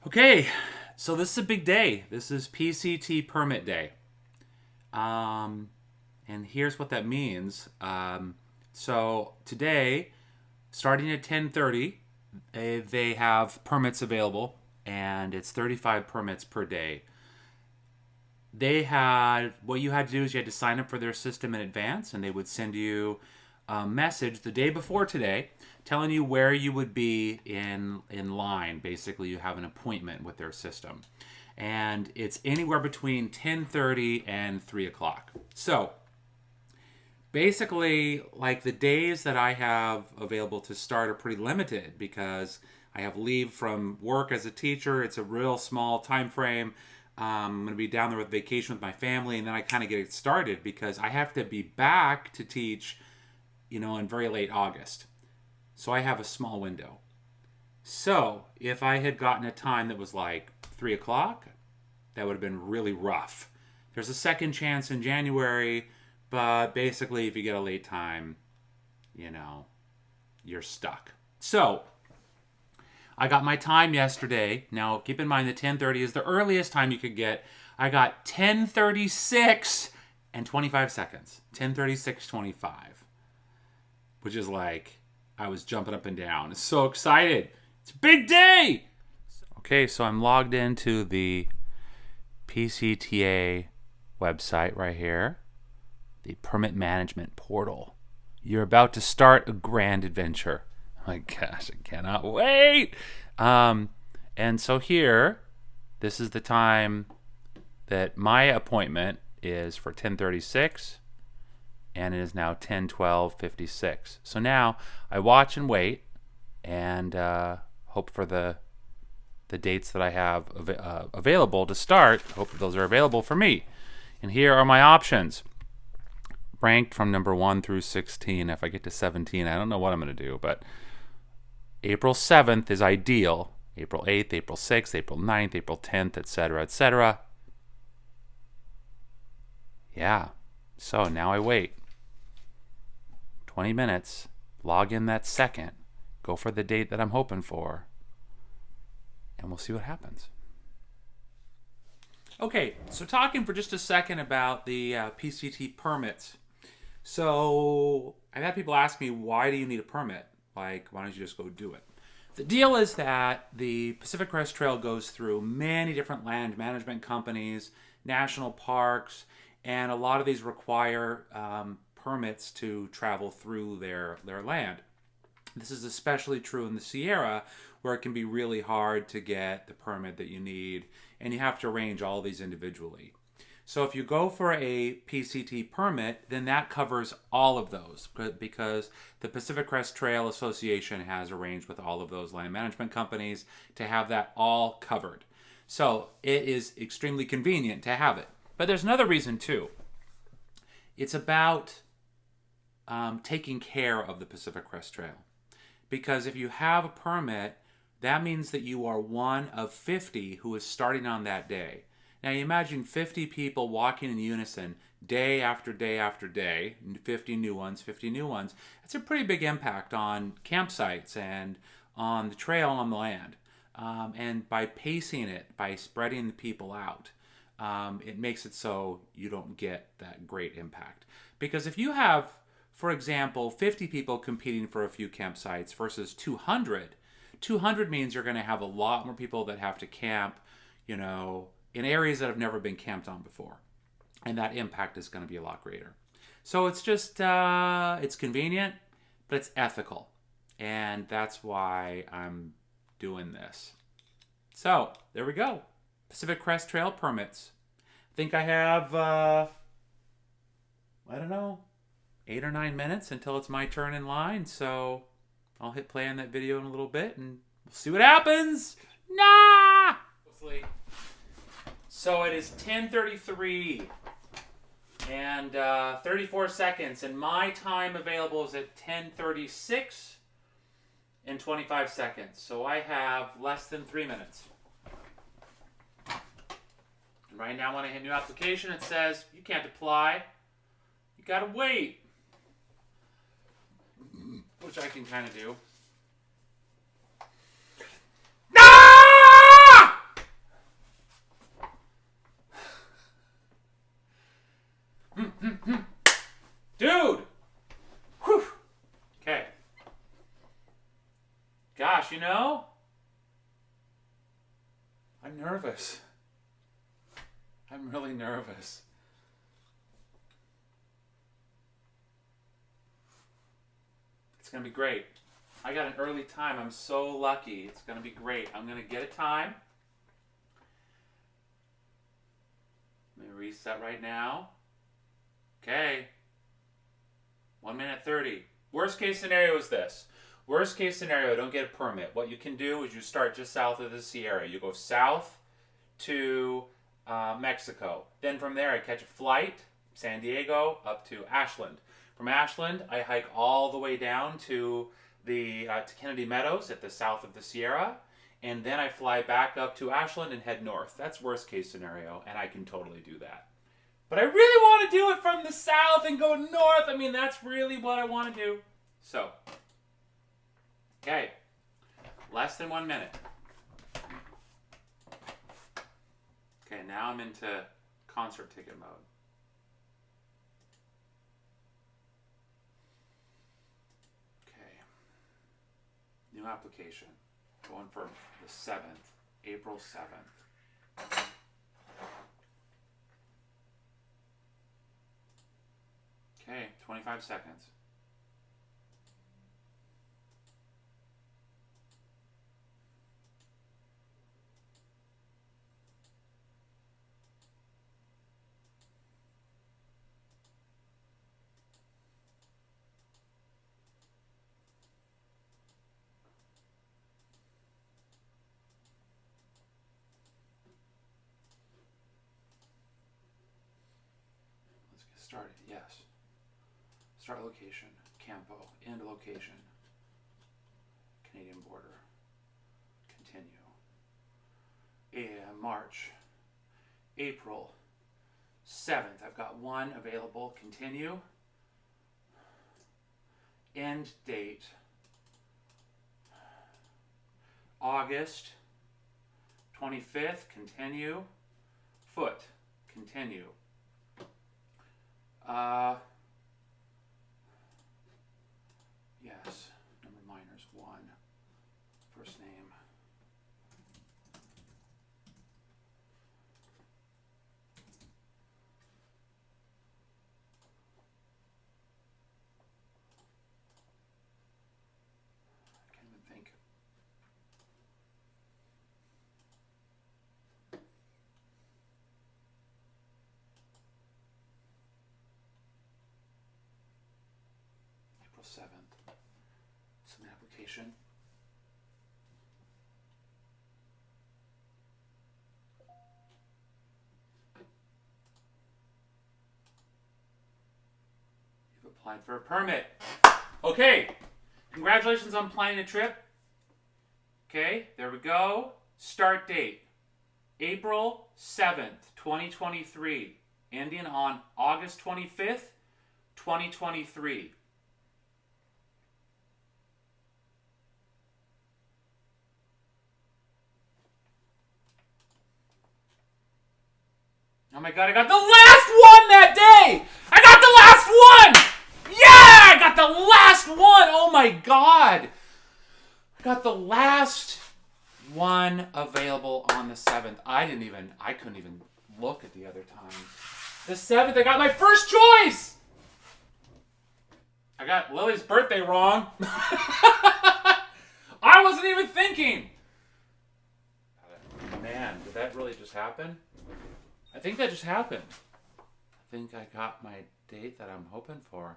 Okay, so this is a big day. This is PCT permit day. Um, and here's what that means. So today, starting at 10:30, they have permits available, and it's 35 permits per day. They had what you had to do is you had to sign up for their system in advance, and they would send you a message the day before today telling you where you would be in line. Basically, you have an appointment with their system, and it's anywhere between 10:30 and 3 o'clock. So basically, like, the days that I have available to start are pretty limited because I have leave from work as a teacher. It's a real small time frame. I'm going to be down there with vacation with my family, and then I kind of get it started because I have to be back to teach, in very late August. So I have a small window. So if I had gotten a time that was like 3 o'clock, that would have been really rough. There's a second chance in January, but basically, if you get a late time, you're stuck. So I got my time yesterday. Now, keep in mind that 10:30 is the earliest time you could get. I got 10:36 and 25 seconds. 10:36:25, which is like I was jumping up and down. So excited. It's a big day. Okay, so I'm logged into the PCTA website right here, the permit management portal. You're about to start a grand adventure. Oh my gosh, I cannot wait. And so here, this is the time that my appointment is for 10:36, and it is now 10:12:56. So now I watch and wait and hope for the dates that I have available to start. Hope those are available for me. And here are my options, ranked from number 1 through 16. If I get to 17, I don't know what I'm going to do, but April 7th is ideal. April 8th, April 6th, April 9th, April 10th, etc., etc. Yeah. So now I wait 20 minutes, log in that second, go for the date that I'm hoping for, and we'll see what happens. Okay, so talking for just a second about the PCT permits. So I've had people ask me, why do you need a permit? Like, why don't you just go do it? The deal is that the Pacific Crest Trail goes through many different land management companies, national parks, and a lot of these require permits to travel through their land. This is especially true in the Sierra, where it can be really hard to get the permit that you need, and you have to arrange all these individually. So if you go for a PCT permit, then that covers all of those because the Pacific Crest Trail Association has arranged with all of those land management companies to have that all covered. So it is extremely convenient to have it. But there's another reason too. It's about taking care of the Pacific Crest Trail. Because if you have a permit, that means that you are one of 50 who is starting on that day. Now you imagine 50 people walking in unison day after day after day, 50 new ones, 50 new ones. That's a pretty big impact on campsites and on the trail on the land. And by pacing it, by spreading the people out, it makes it so you don't get that great impact. Because if you have, for example, 50 people competing for a few campsites versus 200, 200 means you're going to have a lot more people that have to camp, in areas that have never been camped on before. And that impact is going to be a lot greater. So it's just, it's convenient, but it's ethical. And that's why I'm doing this. So there we go. Pacific Crest Trail permits. I think I have, 8 or 9 minutes until it's my turn in line. So I'll hit play on that video in a little bit and we'll see what happens. Nah! So it is 10:33 and 34 seconds, and my time available is at 10:36 and 25 seconds. So I have less than 3 minutes. And right now, when I hit new application, it says you can't apply. You gotta wait, which I can kind of do. Ah! I'm nervous. I'm really nervous. It's going to be great. I got an early time. I'm so lucky. It's going to be great. I'm going to get a time. Let me reset right now. Okay. 1 minute 30. Worst case scenario is this. Worst case scenario, don't get a permit. What you can do is you start just south of the Sierra. You go south to Mexico. Then from there I catch a flight, San Diego, up to Ashland. From Ashland, I hike all the way down to the to Kennedy Meadows at the south of the Sierra. And then I fly back up to Ashland and head north. That's worst case scenario, and I can totally do that. But I really want to do it from the south and go north. I mean, that's really what I want to do. So, okay, less than 1 minute. Okay, now I'm into concert ticket mode. Okay, new application. Going for the 7th, April 7th. Okay, 25 seconds. Let's get started, yes. Start location, Campo, end location, Canadian border, continue. March, April 7th, I've got one available, continue. End date, August 25th, continue. Foot, continue. Yes, number minors 1, first name. I can't even think. April 7th. Submit application. You've applied for a permit. Okay. Congratulations on planning a trip. Okay, there we go. Start date, April 7th, 2023. Ending on August 25th, 2023. Oh my god, I got the last one that day! I got the last one! Yeah! I got the last one! Oh my god! I got the last one available on the 7th. I couldn't even look at the other time. The 7th, I got my first choice! I got Lily's birthday wrong. I wasn't even thinking. Man, did that really just happen? I think that just happened. I think I got my date that I'm hoping for.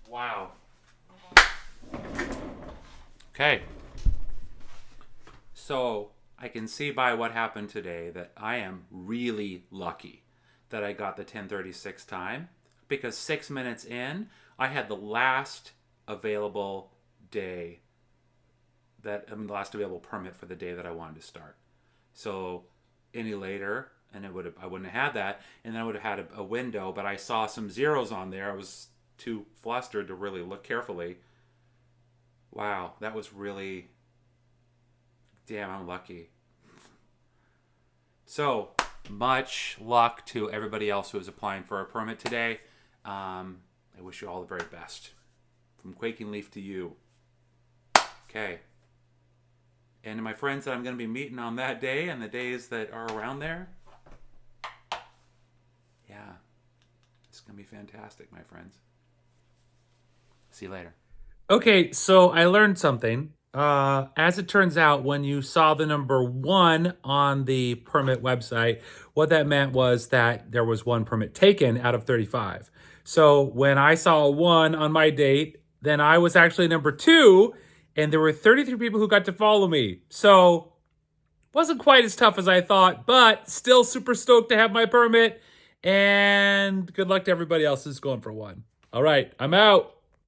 Wow. Okay. So I can see by what happened today that I am really lucky that I got the 10:36 time, because 6 minutes in, I had the last available day the last available permit for the day that I wanted to start. So any later, and I wouldn't have had that, and then I would have had a window, but I saw some zeros on there. I was too flustered to really look carefully. Wow, that was really, damn, I'm lucky. So much luck to everybody else who is applying for a permit today. I wish you all the very best. From Quaking Leaf to you. Okay. Okay. And to my friends that I'm going to be meeting on that day and the days that are around there, yeah, it's going to be fantastic, my friends. See you later. Okay, so I learned something. As it turns out, when you saw the number 1 on the permit website, what that meant was that there was 1 permit taken out of 35. So when I saw a 1 on my date, then I was actually number 2, and there were 33 people who got to follow me. So wasn't quite as tough as I thought, but still super stoked to have my permit. And good luck to everybody else who's going for 1. All right, I'm out.